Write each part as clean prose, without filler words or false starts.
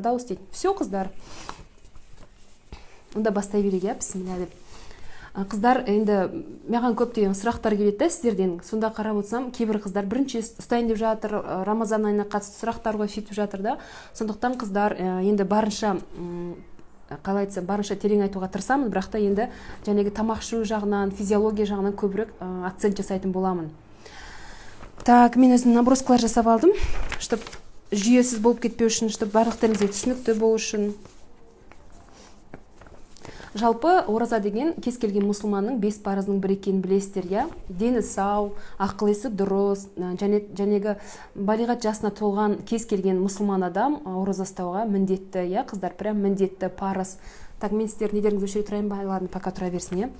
дауыс дейді. Все, қыздар. Онда бастай берейік, иә, бісміллә деп. Қыздар, енді маған көптеген сұрақтар келеді да сіздерден. Сонда қарап отырсам, кейбір қыздар бірінші ұстайын деп жатыр, Рамазан айына қатысты сұрақтар қойып сөйтіп жатыр да. Сондықтан қыздар, енді барынша қалай айтсам, барынша терең айтуға тырысамын, бірақ та енді жәнегі тамақ ішу жағынан, физиология жағынан көбірек акцент жасайтын боламын. Так, мен өзім наброскалар жасап алдым, чтобы жүйесіз болып кетпеу үшін, чтобы барлықтарыңызға түсінікті болу үшін. Жалпы ораза деген кез келген мұсылманның 5 парызының бірі екенін білесіздер, иә? Дені сау, ақыл-есі дұрыс, жәнегі балиғат жасына толған кез келген мұсылман адам ораза ұстауға міндетті, иә, қыздар, прям міндетті парыз. Так, мен сіздер недеріңізді өшіре тұрайын ба, ладно, пока тұра берсін, иә.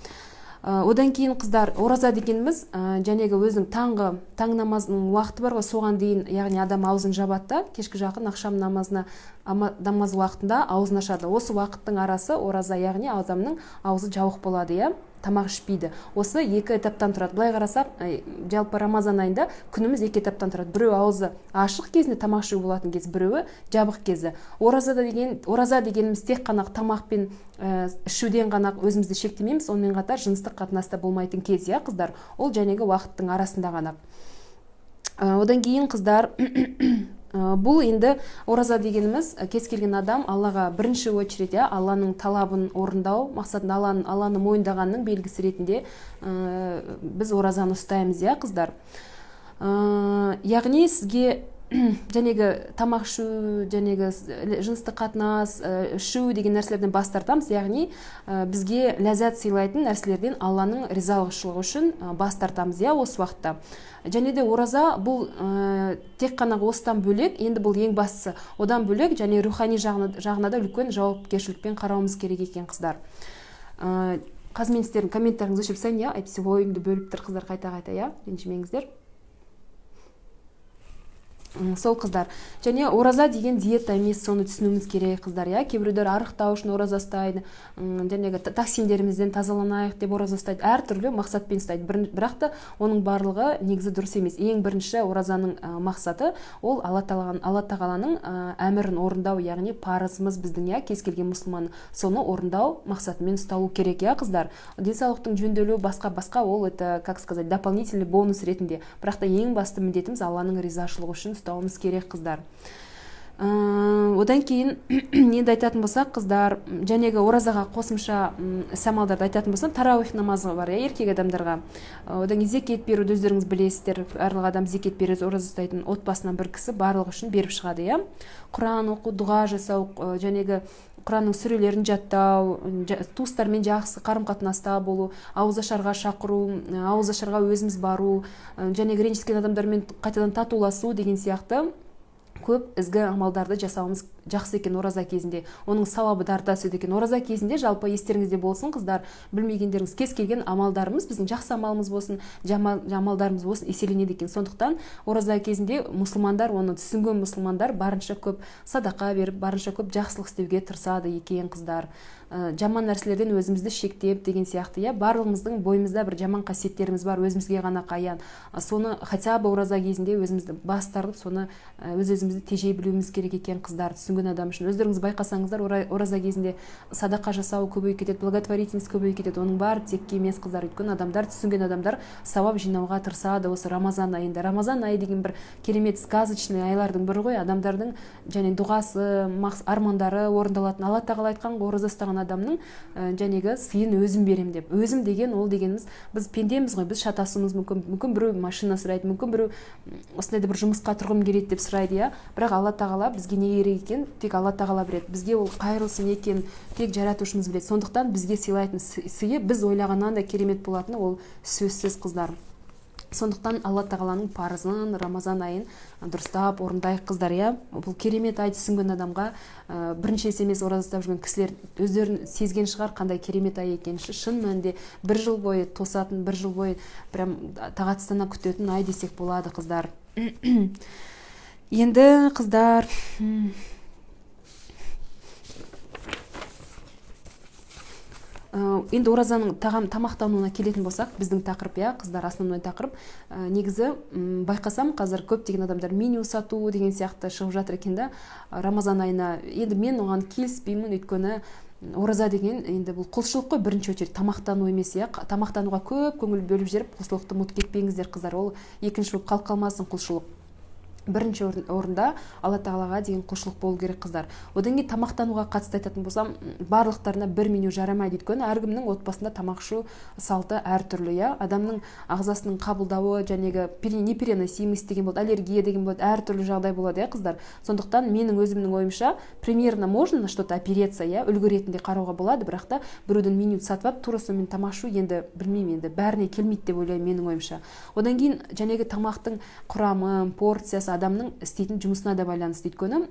Одан кейін қыздар, ораза дегеніміз жәнегі өзінің таң намазының уақыты бар ғой, соған дейін, яғни адам аузын жабады, кешкі жақын ақшам намаз уақытында аузын ашады. Осы уақыттың арасы ораза, яғни адамның аузы жабық болады, иә, тамақ ішпейді. Осы 2 этаптан тұрады. Былай қарасақ, жалпы Рамазан айында күніміз 2 этаптан тұрады. Біреу аузы ашық кезінде тамақ ішу болатын кез, біреуі жабық кезі. Ораза дегеніміз тек қана тамақпен ішуден ғана өзімізді шектемейміз, онымен қатар жыныстық қатынаста болмайтын кез, иә, қыздар. Ол жәнегі уақыттың арасында ғана. Одан кейін қыздар, бұл енді ораза дегеніміз кез келген адам Аллаға бірінші очередь, Алланың талабын орындау мақсатында, Алланы мойындағанның белгісі ретінде біз оразаны ұстаймыз, иә, қыздар. Яғни сізге жәнегі тамақ ішу, жәнегі жыныстық қатынас, ішу деген нәрселерден бас тартамыз, яғни бізге ләззат сыйлайтын нәрселерден Алланың ризалығышылығы үшін бас тартамыз, иә, осы уақытта. Және де ораза бұл тек қана осыдан бөлек, енді бұл ең бастысы, одан бөлек және рухани жағына да үлкен жауапкершілікпен қарауымыз керек екен, қыздар. Қазір мен сіздердің комментарыңызды өшіріп тастайын, иә, әйтпесе ойымды бөліп тұр қыздар қайта-қайта, иә, ренжімеңіздер. Сол, қыздар. Және ораза деген диета емес, соны түсінуіміз керек, қыздар, иә. Кейбіреулер арықтау үшін ораза ұстайды, жәнегі токсиндерімізден тазаланайық деп ораза ұстайды, әртүрлі мақсатпен ұстайды. Бірақ та оның барлығы негізі дұрыс емес. Ең бірінші оразаның мақсаты ол Алла тағаланың әмірін орындау, яғни парызымыз біздің, иә, кез келген мұсылман соны орындау мақсатымен ұсталу керек, иә, қыздар. Денсаулықтың жөнделуі басқа ол, это, как сказать, дополнительный бонус ретінде. Бірақ та ең басты міндетіміз Алланың ризашылығы үшін ұстауымыз керек, қыздар. Одан кейін енді айтатын болсақ, қыздар, жәнегі оразаға қосымша іс-амалдарды айтатын болсам, тарауих намазы бар, еркек адамдарға. Одан кейін зекет беруді өздеріңіз білесіздер, барлық адам зекет береді, ораза ұстайтын отбасынан бір кісі барлығы үшін беріп шығады, иә. Құран оқу, дұға жасау, жәнегі Құранның сүрелерін жаттау, туыстармен жақсы қарым-қатынаста болу, ауызашарға шақыру, ауызашарға өзіміз бару, және ренжіскен адамдармен қайтадан татуласу деген сияқты көп ізгі амалдарды жасауымыз жақсы екен ораза кезінде. Оның сауабы да арта түседі екен. Ораза кезінде жалпы естеріңізде болсын, қыздар, білмегендеріңіз, кез келген амалдарымыз, біздің жақсы амалымыз болсын, амалдарымыз болсын, еселенеді екен. Сондықтан ораза кезінде мұсылмандар, оны түсінген мұсылмандар барынша көп садақа беріп, барынша көп жақсылық істеуге тырысады екен, қыздар. Жаман нәрселерден өзімізді шектеп деген сияқты, иә, барлығымыздың бойымызда бір жаман қасиеттеріміз бар, өзімізге ғана қаян. Соны хотя бы ораза кезінде өзімізді бас тартып, соны өзімізді тежей білуіміз керек екен, қыздар, түсінген адам үшін. Өздеріңіз байқасаңыздар, ораза кезінде садақа жасау көбейіп кетеді, благотворительность көбейіп кетеді. Оның бәрі текке емес, қыздар, өйткені адамдар, түсінген адамдар сауап жинауға тырысады осы Рамазан айында. Рамазан айы деген бір керемет сказочный айлардың бірі ғой, адамдардың және дұғасы, армандары орындалатын. Алла тағала айтқан, ораза ұстаған адамның жәнегі сыйын өзім берем деп. Өзім деген, ол дегеніміз, біз пендеміз ғой, біз шатасуымыз мүмкін біреу машина сұрайды, мүмкін біреу осындайда бір жұмысқа тұрғым келеді деп сұрайды, иә. Бірақ Алла тағала бізге не керек екен, тек Алла тағала біледі. Бізге ол қайырлысы не екенін тек жаратушымыз біледі. Сондықтан бізге сыйлайтын сыйы біз ойлағаннан да керемет болатыны ол сөзсіз, қыздар. Сондықтан Алла тағаланың парызын, Рамазан айын дұрыстап орындайық, қыздар, иә. Бұл керемет ай түсінген адамға бірінші емес ораза ұстап жүрген кісілер өздерін сезген шығар, қандай керемет ай екенін. Шын мәнінде бір жыл бойы тосатын, бір жыл бойы прям тағатсыздана күтетін ай десек болады, қыздар. Енді, қыздар, Енді оразаның тамақтануына келетін болсақ, біздің тақырып, қыздар, основной тақырып, негізі байқасам қазір көптеген адамдар меню сату деген сияқты шығып жатыр екен да Рамазан айына. Енді мен оған келіспеймін, өйткені ораза деген енді бұл құлшылық қой, бірінші очередь тамақтану емес, тамақтануға көп көңіл бөліп жүріп құлшылықты ұмытып кетпеңіздер, қыздар, ол екінші болып қалып қалмасын құлшылық. Бірінші орында Алла тағалаға деген құлшылық болу керек, қыздар. Одан кейін тамақтануға қатысты айтатын болсам, барлықтарына бір меню жарамайды, өйткені әркімнің отбасында тамақ ішу салты әртүрлі, адамның ағзасының қабылдауы жәнегі непереносимость деген болады, аллергия деген болады, әртүрлі жағдай болады, қыздар. Сондықтан менің өзімнің ойымша примерно можно на что-то опереться, үлгі ретінде қарауға болады, бірақ та біреудің меню сатып алып тура сонымен тамақ ішу енді білмеймін, енді бәріне келмейді деп ойлаймын менің ойымша. Одан кейін жәнегі тамақтың құрамы, порциясы адамның істейтін жұмысына да байланысты, өйткені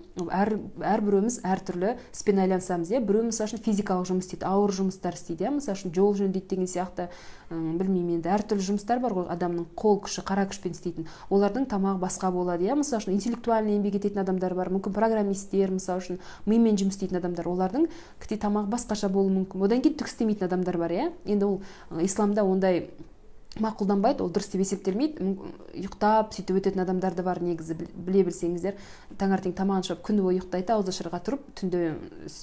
әрбіреуміз әртүрлі іспен айланысамыз, біреу мысалы үшін физикалық жұмыс істейді, ауыр жұмыстар істейді, мысалы үшін жол жөндейді деген сияқты, білмеймін, енді әртүрлі жұмыстар бар ғой, адамның қол күші, қара күшпен істейтін, олардың тамағы басқа болады, мысалы үшін интеллектуальный еңбек ететін адамдар бар, мүмкін программисттер, мысалы үшін мимен жұмыс істейтін адамдар, олардың тамағы басқаша болуы мүмкін. Одан кейін түк істемейтін адамдар бар, енді ол исламда ондай мақұлданбайды, ол дұрыс деп есептелмейді. Ұйықтап сөйтіп өтетін адамдар да бар, негізі біле білсеңіздер, таңертең тамағын ішіп күні бойы ұйықтайды, ауыз ашарға тұрып түнде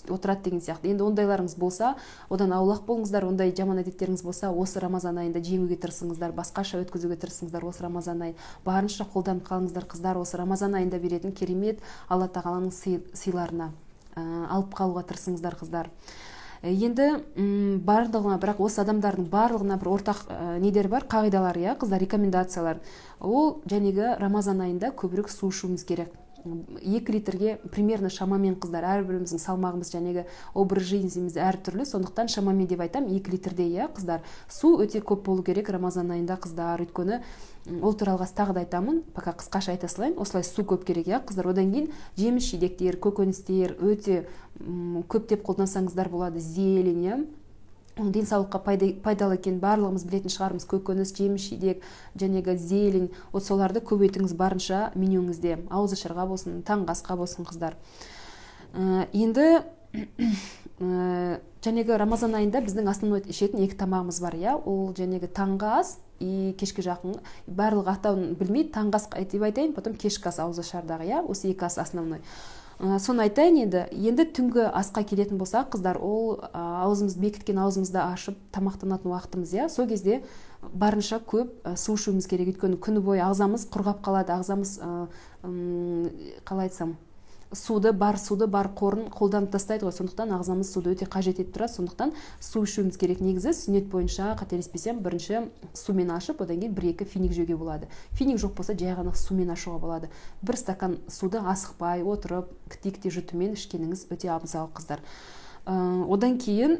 отырады деген сияқты. Енді ондайларыңыз болса, одан аулақ болыңыздар, ондай жаман әдеттеріңіз болса, осы Рамазан айында жеңуге тырысыңыздар, басқаша өткізуге тырысыңыздар. Осы Рамазан айы барынша қолданып қалыңыздар, қыздар, осы Рамазан айында беретін керемет Алла тағаланың сыйларына алып қалуға тырысыңыздар, қыздар. Енді барлығына, бірақ осы адамдардың барлығына бір ортақ недер бар, қағидалар, қыздар, рекомендациялар. Ол жәнегі Рамазан айында көбірек су ішуіміз керек. 2 литрге примерно шамамен, қыздар, әрбіріміздің салмағымыз жәнегі образ жизніміз әртүрлі, сондықтан шамамен деп айтам, 2 литрде, қыздар, су өте көп болу керек Рамазан айында, қыздар, өйткені ол туралы тағы да айтамын, пока қысқаша айта салайын, осылай су көп керек, қыздар. Одан кейін жеміс жидектер, көкөністер өте көптеп қолдансаңыздар болады, зелень, денсаулыққа пайдалы екен, барлығымыз білетін шығармыз, көкөніс, жеміс жидек, жәнегі зелень, соларды көбейтіңіз барынша менюңізде, ауыз ашарға болсын, таңғы асқа болсын, қыздар. Енді жәнегі Рамазан айында біздің основной ішетін 2 тамағымыз бар, ол жәнегі таңғы ас и кешкі жақын, барлығы атауын білмейді, таңғы ас айтып айтайын, потом кешкі ас ауыз ашардағы, осы 2 ас основной. Соны айтайын, енді түнгі асқа келетін болсақ, қыздар, ол аузымызды бекіткен аузымызды ашып тамақтанатын уақытымыз, сол кезде барынша көп су ішуіміз керек, өйткені күні бойы ағзамыз құрғап қалады, ағзамыз қалай айтсам, суды бар қорын қолданып тастайды ғой, сондықтан ағзамыз суды өте қажет етіп тұрады, сондықтан су ішуіміз керек. Негізі сүннет бойынша қателеспесем, бірінші сумен ашып, одан кейін 1-2 финик жеуге болады. Финик жоқ болса, жай ғана сумен ашуға болады. 1 стакан суды асықпай отырып, кіте жұтумен ішкеніңіз өте абзал, қыздар. Одан кейін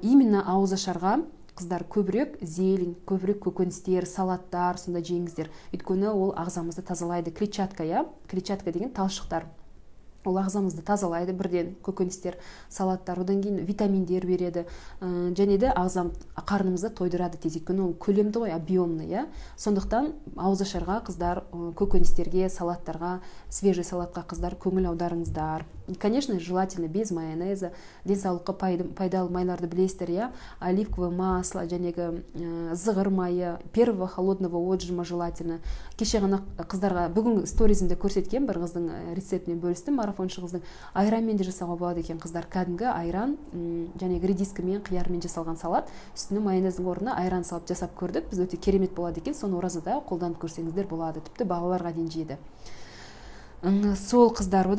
именно ауыз ашарға, қыздар, көбірек зелень, көбірек көкөністер, салаттар сонда жеңіздер, өйткені ол ағзамызды тазалайды. Клетчатка деген талшықтар, ол ағзамызды тазалайды, бірден көкөністер, салаттар, одан кейін витаминдер береді, және де қарнымызды тойдырады тез, өйткені ол көлемді ғой, объемный, сондықтан ауыз ашарға, қыздар, көкөністерге, салаттарға, свежий салатқа, қыздар, көңіл аударыңыздар. Конечно, желательно без майонеза, денсаулыққа пайдалы майларды білесіздер, оливковое масло, жәнегі зығыр майы, первого холодного отжима желательно. Кеше ғана қыздарға бүгін сторизімде көрсеткен бір қыздың рецептінен бөлістім, марафоншы қыздың, айранмен де жасауға болады екен, қыздар. Кәдімгі айран, жәнегі редискімен, қиярмен жасалған салат, үстіне майонездің орнына айран салып жасап көрдік, біз өте керемет болады екен, соны оразада қолданып көрсеңіздер болады, тіпті балаларға дейін жейді. Сол, қыздар,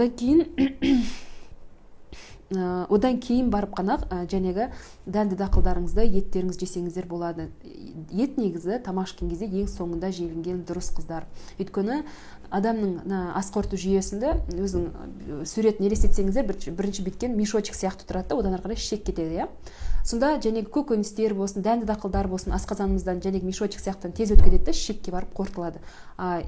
одан кейін барып қана жәнегі дәнді дақылдарыңызды, еттеріңіз жесеңіздер болады. Ет негізі тамақ ішкен кезде ең соңында жегілген дұрыс, қыздар. Өйткені адамның ас қорыту жүйесінде өзің суретін елестетсеңіздер, бірінші біткен мешочек сияқты тұрады, одан ары қарай шек кетеді, Сонда жәнегі көкөністер болсын, дәнді дақылдар болсын, асқазанымыздан жәнегі мешочек сияқты тез өтіп кетеді, шекке барып қорытылады.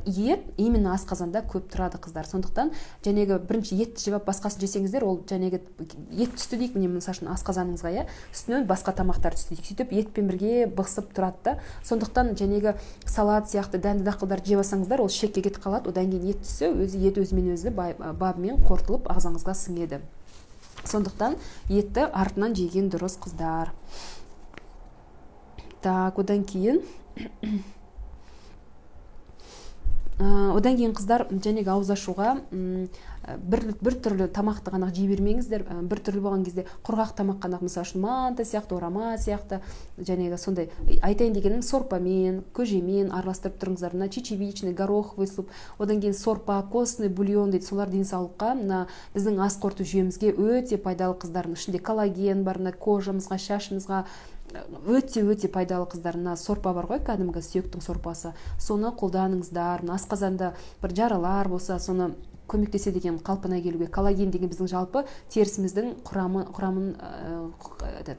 Ет именно асқазанда көп тұрады, қыздар. Сондықтан жәнегі бірінші етті жеп басқасын жесеңіздер, ол жәнегі ет түсті дейік, міне мысалы үшін асқазаныңызға, үстінен басқа тамақтар түсті дейік. Сөйтіп етпен бірге бықсып тұрады да. Сондықтан жәнегі салат сияқты дәнді дақылдар жеп алсаңыздар, ол шекке кетіп қалады. Одан кейін ет түссе, ет өзімен өзі бабымен қорытылып ағзаңызға сіңеді. Сондықтан етті артынан жеген дұрыс, қыздар. Так, одан кейін қыздар жәнегі ауыз ашуға бір түрлі тамақты ғана жей бермеңіздер. Бір түрлі болған кезде құрғақ тамақ қана, мысалы үшін манты сияқты, орама сияқты, жәнегі сондай айтайын дегенім сорпамен, көжемен араластырып тұрыңыздар. Мына чечевичный, гороховый суп, одан кейін сорпа, костный бульон дейді, солар денсаулыққа, мына біздің ас қорыту жүйемізге өте пайдалы қыздардың ішінде коллаген бар, мына кожамызға, шашымызға өте пайдалы қыздар. Мына сорпа бар ғой, кәдімгі сүйектің сорпасы, соны қолданыңыздар. Мына асқазанда бір жаралар болса, соны көмектеседі екен қалпына келуге. Коллаген деген біздің жалпы терісіміздің құрамын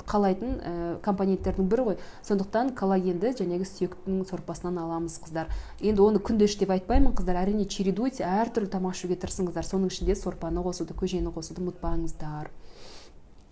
қалайтын компоненттердің бірі ғой. Сондықтан коллагенді жәнегі сүйектің сорпасынан аламыз қыздар. Енді оны күнде іш деп айтпаймын қыздар, әрине чередуйте, әртүрлі тамақ ішуге тырысыңыздар. Соның ішінде сорпаны қосуды, көжені қосуды ұмытпаңыздар.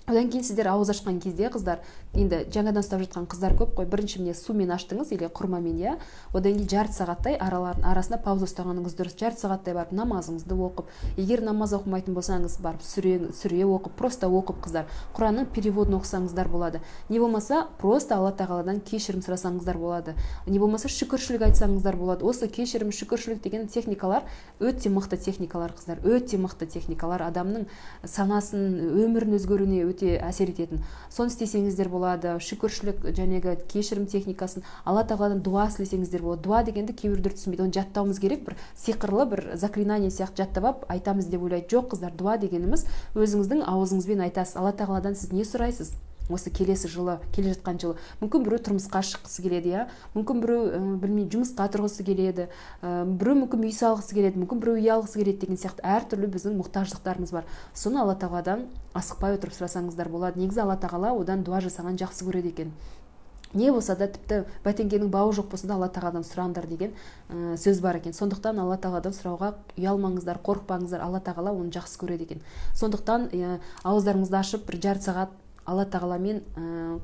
Одан кейін сіздер ауыз ашқан кезде қыздар, енді жаңадан ұстап жатқан қыздар көп қой. Бірінші міне сумен аштыңыз или құрмамен, иә. Одан кейін жарты сағаттай арасында пауза ұстағаныңыз дұрыс. Жарты сағаттай барып намазыңызды оқып, егер намаз оқымайтын болсаңыз, барып сүре оқып, просто оқып қыздар. Құранның переводын оқысаңыздар болады. Не болмаса, просто Алла тағаладан кешірім сұрасаңыздар болады. Не болмаса, шүкіршілік айтсаңыздар болады. Осы кешірім, шүкіршілік деген техникалар өте мықты техникалар қыздар. Өте мықты техникалар, адамның санасын, өмірін өзгеруіне өте әсер ететін. Соны істесеңіздер болады. Шүкіршілік жәнегі кешірім техникасын, Алла тағаладан дуа тілесеңіздер болады. Дуа дегенді кейбіреулер түсінбейді. Оны жаттауымыз керек, бір сиқырлы бір заклинание сияқты жаттап айтамыз деп ойлайды. Жоқ қыздар, дуа дегеніміз өзіңіздің аузыңызбен айтасыз. Алла тағаладан сіз не сұрайсыз? Осы келесі жылы, келе жатқан жылы, мүмкін біреу тұрмысқа шыққысы келеді, иә, мүмкін біреу білмеймін жұмысқа тұрғысы келеді, біреу мүмкін үй салғысы келеді, мүмкін біреу үй алғысы келеді деген сияқты әртүрлі біздің мұқтаждықтарымыз бар. Соны Алла тағаладан асықпай отырып сұрасаңыздар болады. Негізі Алла тағала одан дуа жасаған жақсы көреді екен. Не болса да, тіпті бәтеңкенің бауы жоқ болса да Алла тағаладан сұраңдар деген сөз бар екен. Сондықтан Алла тағаладан сұрауға ұялмаңыздар, қорықпаңыздар. Алла тағала оны жақсы көреді екен. Сондықтан ауыздарыңызды ашып бір жарты сағат Алла тағаламен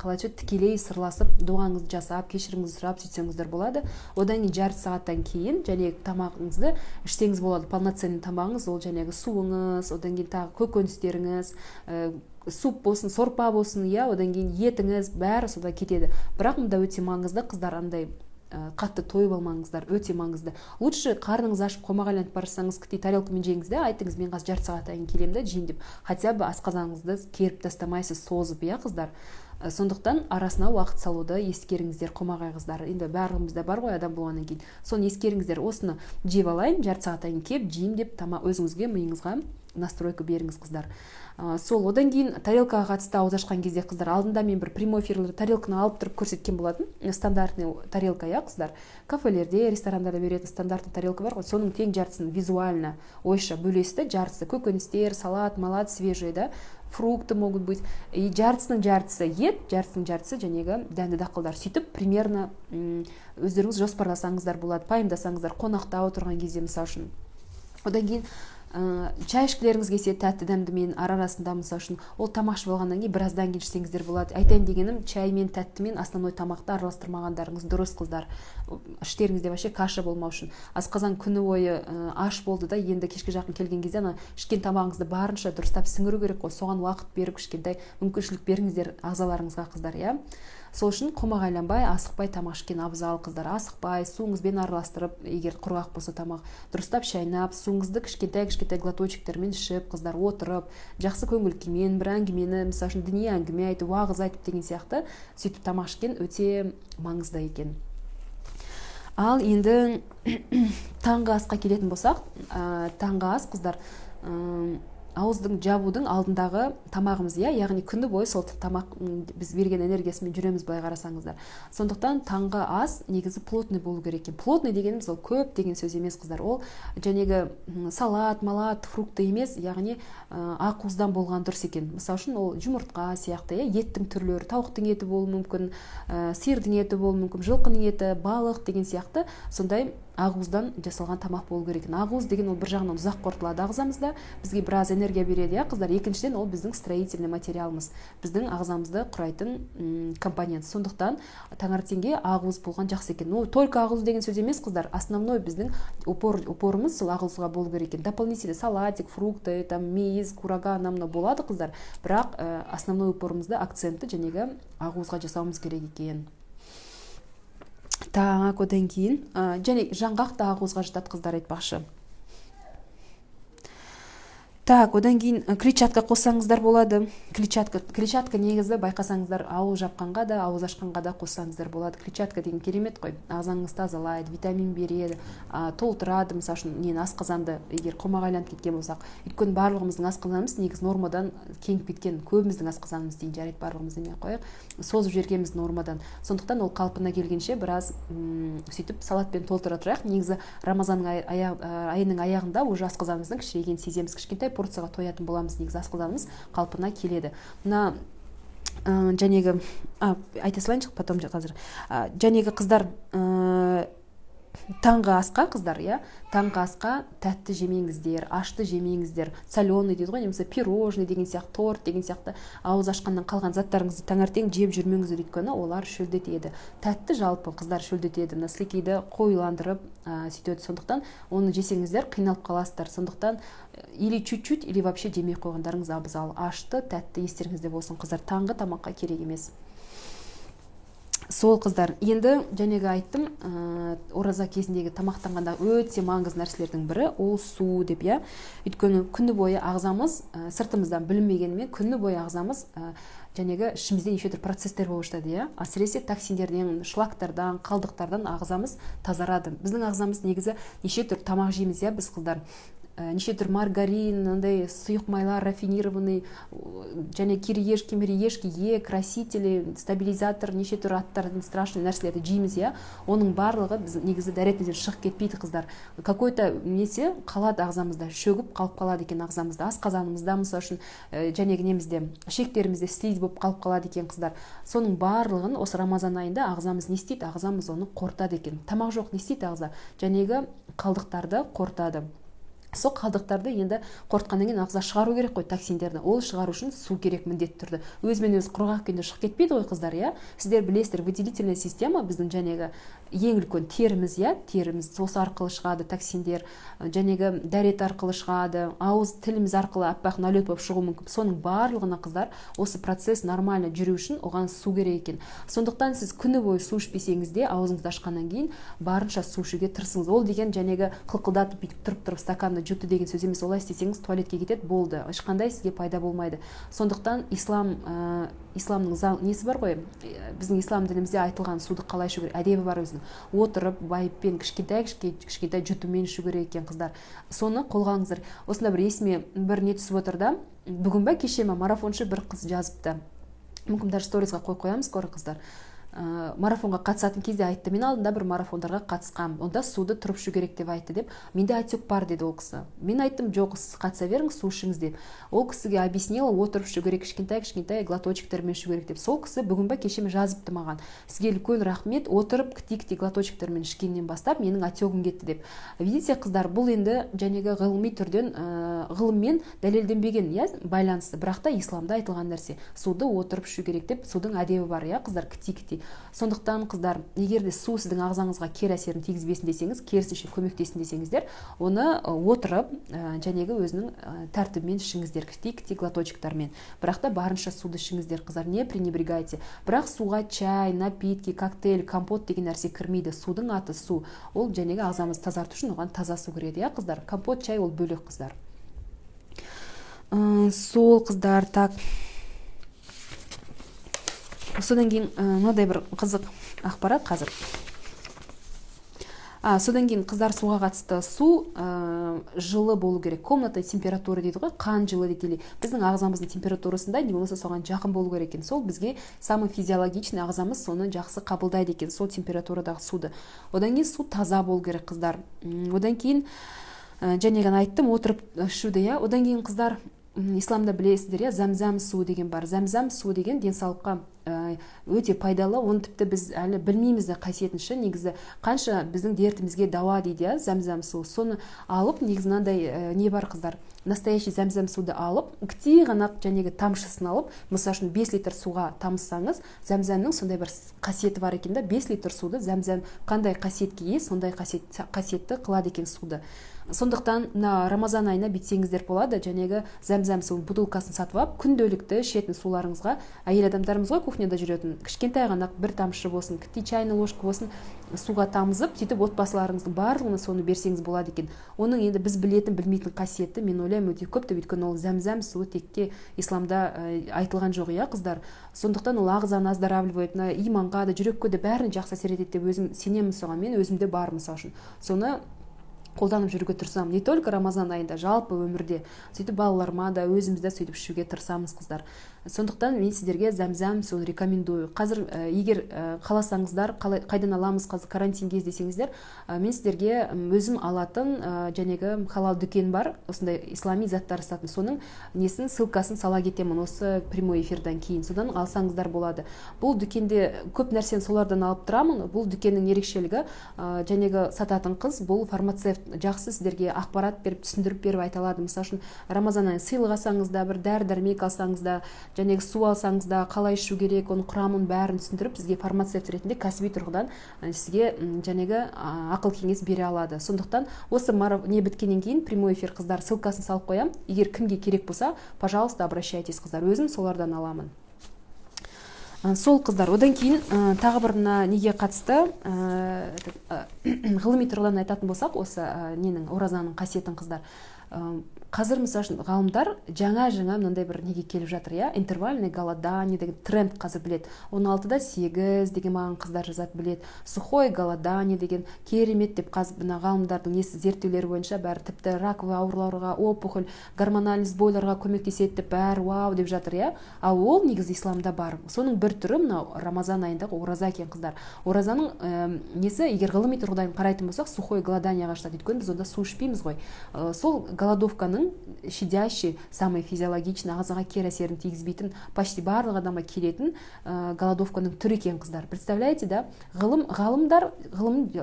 қалайша тікелей сырласып, дуаңызды жасап, кешіріміңізді сұрап сөйтсеңіздер болады. Одан кейін жарты сағаттан кейін және тамағыңызды ішсеңіз болады. Полноценный тамағыңыз, ол жәнегі суыңыз, одан кейін тағы көкөністеріңіз, суп болсын, сорпа болсын, иә, одан кейін етіңіз, бәрі сода кетеді. Бірақ мұнда өте маңызды қыздар, андай қатты тойып алмаңыздар, өте маңызды. Лучше қарныңыз ашып қомағайланып бара жатсаңыз, кітей тарелкамен жеңіз де, айтыңыз мен қазір жарты сағаттан кейін келемін де жейін деп. Хотя бы асқазаныңызды керіп тастамайсыз, созып, иә қыздар. Сондықтан арасына уақыт салуды ескеріңіздер, қомағай қыздар. Енді барлығымызда бар ғой адам болғаннан кейін. Соны ескеріңіздер. Осыны жеп алайын, жарты сағаттан кейін кеп жеймін деп өзіңізге, миыңызға настройка беріңіз қыздар. Сол одан кейін тарелкаға қатысты ауыз ашқан кезде қыздар, алдында мен бір прямой эфирлі тарелканы алып тұрып көрсеткен болатын. Стандартный тарелка, иә қыздар. Кафелерде, ресторандарда беретін стандартный тарелка бар ғой, соның тең жартысын визуально ойша бөлесті, жартысы көкөністер, салат, малат, свежий, да, фрукты могут быть. И жартысының жартысы ет, жартысының жартысы жәнегі дәнді дақылдар. Сөйтіп примерно өздеріңіз жоспарласаңыздар болады, пайымдасаңыздар, қонақта отырған кезде мысалы үшін. Одан кейін чай ішкілеріңіз келсе, тәтті дәмдімен арасында мысалы үшін, ол тамақ ішіп болғаннан кейін біраздан кейін ішсеңіздер болады. Айтайын дегенім, чай мен тәтті мен основной тамақты араластырмағандарыңыз дұрыс қыздар. Іштеріңізде вообще каша болмау үшін. Асқазан күні бойы аш болды да, енді кешке жақын келген кезде ана ішкен тамағыңызды барынша дұрыстап сіңіру керек қой. Соған уақыт беріп, кішкентай мүмкіншілік беріңіздер ағзаларыңызға қыздар, иә. Сол үшін қомағайланбай, асықпай тамақ ішкен абзал қыздар. Асықпай, суыңызбен араластырып, егер құрғақ болса тамақ, дұрыстап шайнап, суыңызды кішкентай глоточектермен ішіп, қыздар отырып, жақсы көңіл күймен, бір әңгімені, мысалы үшін діни әңгіме айтып, уағыз айтып деген сияқты, сөйтіп тамақ ішкен өте маңызды екен. Ал енді таңғы асқа келетін болсақ, таңғы ас қыздар, ауыздың жабудың алдындағы тамағымыз, иә, яғни күні бойы сол тамақ біз берген энергиясымен жүреміз былай қарасаңыздар. Сондықтан таңғы ас негізі плотный болу керек екен. Плотный дегеніміз ол көп деген сөз емес қыздар. Ол жәнегі салат, малат, фрукты емес, яғни ақуыздан болған дұрыс екен. Мысалы үшін ол жұмыртқа сияқты, еттің түрлері, тауықтың еті болуы мүмкін, сиырдың еті болуы мүмкін, жылқының еті, балық деген сияқты сондай ақуыздан жасалған тамақ болу керек. Ақуыз деген ол бір жағынан ұзақ қорытылады ағзамызда, бізге біраз энергия береді, иә қыздар. Екіншіден ол біздің строительный материалымыз, біздің ағзамызды құрайтын компонент. Сондықтан таңертеңге ақуыз болған жақсы екен. Ну, только ақуыз деген сөз емес қыздар. Основной біздің упорымыз сол ақуызға болу керек екен. Дополнительный салатик, фрукты, там мейіз, курага, намна болады қыздар. Бірақ основной упорымызды, акцентті жәнегі ақуызға жасауымыз керек екен. Так, одан кейін және жаңғақ та ақуызға жатады қыздар, айтпақшы. Так, одан кейін клетчатка қоссаңыздар болады. Клетчатка негізі байқасаңыздар ауыз жапқанға да, ауыз ашқанға да қоссаңыздар болады. Клетчатка деген керемет қой. Ағзаңызды тазалайды, витамин береді, толтырады. Мысалы үшін нені, асқазанды егер қомаға айланып кеткен болсақ, өйткені барлығымыздың асқазанымыз негіз нормадан кеңіп кеткен. Көбіміздің асқазанымыз дейін жарайды, барлығымыз демей қояйық. Созып жібергенбіз нормадан. Сондықтан ол қалпына келгенше біраз сөйтіп салатпен толтыра тұрайық. Негізі Рамазанның айының аяғында уже асқазанымыздың кішірейгенін сеземіз, кішкентай порцияға тоятын боламыз, негізі асқазанымыз қалпына келеді. Мына жәнегі айта салайыншы, потом қазір жәнегі қыздар таңғы асқа, қыздар, таңғы асқа тәтті жемеңіздер, ашты жемеңіздер, соленый дейді ғой, немесе пирожный деген сияқты, торт деген сияқты ауыз ашқаннан қалған заттарыңызды таңертең жеп жүрмеңіздер, өйткені олар шөлдетеді. Тәтті жалпы қыздар шөлдетеді, мына сілекейді қоюландырып сөйтеді. Сондықтан оны жесеңіздер қиналып қаласыздар. Сондықтан или чуть-чуть, или вообще жемей қойғандарыңыз абзал. Ашты, тәтті естеріңізде болсын, қыздар. Таңғы тамаққа керек емес. Сол, қыздар, енді жәнегі айттым, ораза кезіндегі тамақтанғанда өте маңызды нәрселердің бірі ол су деп, өйткені күні бойы ағзамыз сыртымыздан білінбегенімен күні бойы ағзамыз жәнегі ішімізде неше түрлі процестер болып жатады, әсіресе токсиндерден, шлактардан, қалдықтардан ағзамыз тазарады. Біздің ағзамыз негізі неше түрлі тамақ жейміз, біз, қыздар, неше түр маргарин, сұйық майлар, рафинированный, және кириешки, мериешки, красители, стабилизатор, неше түр аттардың страшный нәрселерді жейміз, оның барлығы біз негізі дәретімізден шығып кетпейді, қыздар. Какой-то несе қалады ағзамызда, шөгіп қалып қалады екен ағзамызда, асқазанымызда, мысалы үшін, жәнегі немізде, ішектерімізде слизь болып қалып қалады екен, қыздар. Соның барлығын осы Рамазан айында ағзамыз не істейді? Ағзамыз оны қорытады екен. Тамақ жоқ, не істейді ағза? Жәнегі қалдықтарды қорытады. Сол қалдықтарды енді қорытқаннан кейін ағза шығару керек қой, токсиндерді. Ол шығару үшін су керек міндетті түрде. Өзімен өзі құрғақ күйінде шығып кетпейді ғой, қыздар, Сіздер білесіздер, выделительная система біздің жәнегі ең үлкен теріміз, теріміз сосы арқылы шығады токсиндер, жәнегі дәрет арқылы шығады, ауыз, тіліміз арқылы аппақ налет болып шығуы мүмкін. Соның барлығына, қыздар, осы процесс нормально жүру үшін оған су керек екен. Сондықтан сіз күні бойы су ішпесеңіз де, аузыңызды ашқаннан кейін барынша су ішуге тырысыңыз. Ол деген жәнегі қылқылдатып бүйтіп тұрып стаканды жұтты деген сөз емес. Олай істесеңіз туалетке кетеді, болды. Ешқандай сізге пайда болмайды. Сондықтан исламның несі бар ғой, біздің ислам дінімізде айтылған суды қалай ішу керек, әдебі бар өзінің. Отырып, байыппен, кішкентай жұтумен ішу керек екен, қыздар. Соны қолға алыңыздар. Осында бір есіме бір не түсіп отыр да, бүгін бе кеше ме марафоншы бір қыз жазыпты. Мүмкін даже сторизға қойып қоямыз, скоро, қыздар. Марафонға қатысатын кезде айтты, мен алдында бір марафондарға қатысқам, онда суды тұрып ішу керек деп айтты деп. Менде отек бар деді ол кісі. Мен айттым, жоқ, сіз қатыса беріңіз, су ішіңіз деп. Ол кісіге объяснила, отырып ішу керек, кішкентай глоточектермен ішу керек деп. Сол кісі бүгін бе кешеме жазыпты маған. Сізге үлкен рахмет, отырып кіти глоточектермен ішкеннен бастап менің отегім кетті деп. Видите, қыздар, бұл енді жәнегі ғылыми түрден ғылыммен дәлелденбеген байланысты, бірақ та исламда айтылған нәрсе. Суды отырып ішу керек деп, судың әдебі бар, қыздар, кіти. Сондықтан, қыздар, егер де су сіздің ағзаңызға кері әсерін тигізбесін десеңіз, керісінше көмектесін десеңіздер, оны отырып, жәнегі өзінің тәртібімен ішіңіздер, кіти глоточектармен. Бірақ та барынша суды ішіңіздер, қыздар, не пренебрегайте. Бірақ суға чай, напитки, коктейль, компот деген нәрсе кірмейді. Судың аты су. Ол жәнегі ағзамызды тазарту үшін оған таза су кіреді, қыздар. Компот, чай ол бөлек, қыздар. Сол, қыздар, так. Содан кейін мынадай бір қызық ақпарат қазір. Содан кейін, қыздар, суға қатысты, су жылы болу керек. Комната температура дейді ғой, қан жылы дейді. Біздің ағзамыздың температурасында не болмаса соған жақын болу керек екен. Сол бізге самый физиологичный ағзамыз соны жақсы қабылдайды екен, сол температурадағы суды. Одан кейін су таза болу керек, қыздар. Одан кейін жәнегі айттым, отырып ішуді, Одан кейін, қыздар, исламда білесіздер, зәмзәм су деген бар. Зәмзәм су деген денсаулыққа өте пайдалы, оны тіпті біз әлі білмейміз де қасиетінші. Негізі қанша біздің дертімізге дауа дейді, зәмзәм су. Соны алып, негізі мынандай не бар, қыздар, настоящий зәмзәм суды алып, кіттей ғана жәнегі тамшысын алып, мысалы үшін 5 литр суға тамызсаңыз, зәмзәмнің сондай бір қасиеті бар екен да, 5 литр суды зәмзәм қандай қасиетке ие, сондай қасиетті қылады екен суды. Сондықтан Рамазан айына бүйтсеңіздер болады, жәнегі зәмзәм суының бутылкасын сатып алып, күнделікті ішетін суларыңызға, әйел адамдарымыз ғой кухняда жүретін, кішкентай ғана бір тамшы болсын, кіттей чайный ложка болсын, суға тамызып, сөйтіп отбасыларыңыздың барлығына соны берсеңіз болады екен. Оның енді біз білетін, білмейтін қасиеті, мен ойлаймын, өте көп деп, өйткені ол зәмзәм суы текке исламда айтылған жоқ, иә қыздар. Сондықтан ол ағзаны оздоравливает, иманға да, жүрекке де бәрін жақсы әсер етеді деп өзім сенемін соған. Мен өзімде бар, мысалы үшін. Соны қолданып жүруге тырысамын. Не только Рамазан айында, жалпы өмірде. Сөйтіп балаларыма да, өзімізді сөйтіп ішуге тырысамыз, қыздар. Сондықтан мен сіздерге зәмзәм суын рекомендую. Қазір егер қаласаңыздар, қайдан аламыз қазір карантинге іздесеңіздер, мен сіздерге өзім алатын жәнегі халал дүкен бар, осындай ислами заттар сататын. Соның несін ссылкасын сала кетемін осы прямой эфирден кейін. Содан алсаңыздар болады. Бұл дүкенде көп нәрсені солардан алып тұрамын. Бұл дүкеннің ерекшелігі жәнегі сататын қыз, бұл фармацевт, жақсы сіздерге ақпарат беріп, түсіндіріп беріп айта алады. Мысалы үшін Рамазан айын сыйлық алсаңыз да, бір дәрі-дәрмек алсаңыз да, жәнегі су алсаңыз да, қалай ішу керек, оның құрамын бәрін түсіндіріп, сізге фармацевт ретінде кәсіби тұрғыдан сізге жәнегі ақыл кеңес бере алады. Сондықтан осы не біткеннен кейін прямой эфир қыздар ссылкасын салып қоям. Егер кімге керек болса, пожалуйста, обращайтесь, қыздар. Өзім солардан аламын. Сол қыздар. Одан кейін тағы бір неге қатысты ғылыми тұрғыдан айтатын болсақ, осы ненің оразаның қасиетін қыздар. Қазір мысалы үшін ғалымдар жаңа мынандай бір неге келіп жатыр, иә, интервальный голодание деген тренд қазір білет. 16-да 8 деген маған қыздар жазады, білет. Сухой голодание деген керемет деп қазір ғалымдардың несі зерттеулері бойынша бәрі тіпті раковый ауруларға, опухоль, гормональный сбойларға көмектеседі деп бәрі вау деп жатыр, иә. Ал ол негізі исламда бар. Соның бір түрі мынау Рамазан айындағы ораза екен, қыздар. Оразаның несі, егер ғылыми тұрғыдан қарайтын болсақ, сухой голоданияға жатады. Өйткені біз онда су ішпейміз ғой. Сол голодовканың щадящий, самый физиологичный, ағзаға кері әсерін тигізбейтін, почти барлық адамға келетін голодовканың түрі екен, қыздар. Представляете, да? Ғылым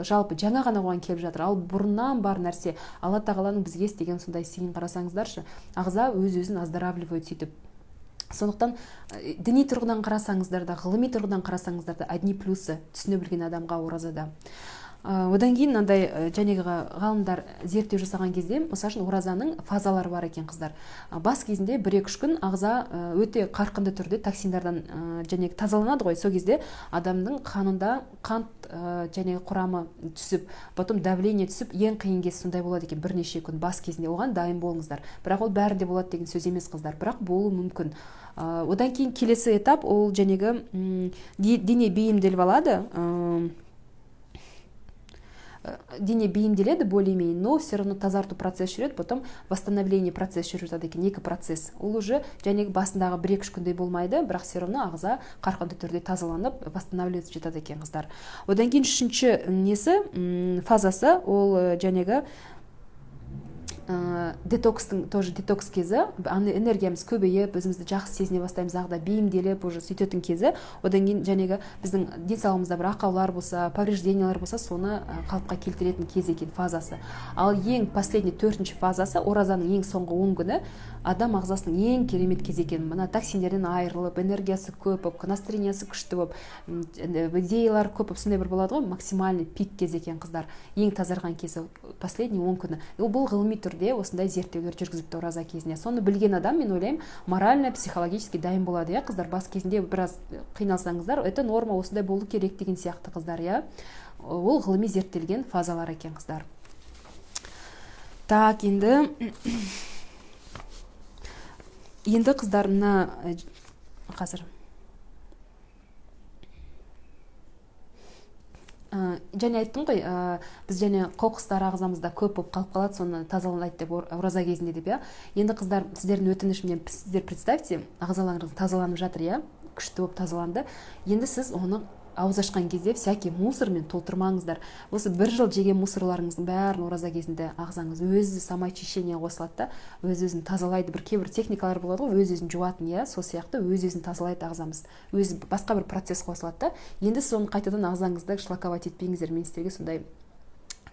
жалпы жаңа ғана оған келіп жатыр. Ал бұрыннан бар нәрсе, Алла тағаланың бізге істеген сондай сыйын қарасаңыздаршы, ағза өз-өзін оздоравливает сөйтіп. Сондықтан діни тұрғыдан қарасаңыздар да, ғылыми тұрғыдан қарасаңыздар да, одни плюсы түсіне білген адамға оразада. Одан кейін мынандай жәнегі ғалымдар зерттеу жасаған кезде, мысалы үшін оразаның фазалары бар екен, қыздар. Бас кезінде 1-2 күн ағза өте қарқынды түрде токсиндардан жәнегі тазаланады ғой. Сол кезде адамның қанында қант жәнегі құрамы түсіп, потом давление түсіп, ең қиын кез сондай болады екен, бірнеше күн бас кезінде. Оған дайын болыңыздар. Бірақ ол бәрінде болады деген сөз емес, қыздар. Бірақ болуы мүмкін. Одан кейін келесі этап ол жәнегі дене бейімделіп алады. Дене бейімделеді более-менее, но все равно тазарту процесс жүреді, потом восстановление процесс жүріп жатады екен, екі процесс. Ол уже жәнегі басындағы 1-2 күндей болмайды, бірақ все равно ағза қарқынды түрде тазаланып, восстанавливается жатады екен, қыздар. Одан кейін үшінші несі, фазасы, ол жәнегі детокстың, тоже детокс кезі, энергиямыз көбейіп, өзімізді жақсы сезіне бастаймыз, ағза бейімделіп, уже сөйтетін кезі. Одан кейін жәнегі біздің денсаулығымызда бір ақаулар болса, повреждениялар болса, соны қалыпқа келтіретін кез екен, фазасы. Ал ең последний 4-ші фазасы, оразаның ең соңғы 10 күні, адам ағзасының ең керемет кез екен. Мына токсиндерден айырылып, энергиясы көп болып, настроениясы күшті болып, идеялар көп болып, сондай бір болады ғой, максимальный пик кез екен, қыздар. Ең тазарған кезі последний 10 күні. Бұл ғылыми түрде осындай зерттеулер жүргізіпті ораза кезінде. Соны білген адам, мен ойлаймын, морально, психологически дайын болады, иә, қыздар. Бас кезінде біраз қиналсаңыздар, это норма, осындай болу керек деген сияқты, қыздар, иә. Ол ғылыми зерттелген фазалар екен, қыздар. Так, енді қыздар, мына қазір және айттым ғой, біз және қоқыстар ағзамызда көп болып қалып қалады, соны тазаланады деп ораза кезінде деп, иә. Енді қыздар, сіздердің өтінішімнен сіздер представьте, ағзаларыңыз тазаланып жатыр, иә, күшті болып тазаланды. Енді сіз оны ауыз ашқан кезде всякий мусормен толтырмаңыздар. Осы 1 жыл жеген мусорларыңыздың бәрін ораза кезінде ағзаңыз өзі самоочищение қосылады да, өз-өзін тазалайды. Бір кейбір техникалар болады ғой, өз-өзін жуатын, иә, сол сияқты өз-өзін тазалайды ағзамыз. Өзі басқа бір процесс қосылады да. Енді соны қайтадан ағзаңызды шлаковать етпеңіздер. Мен сіздерге сондай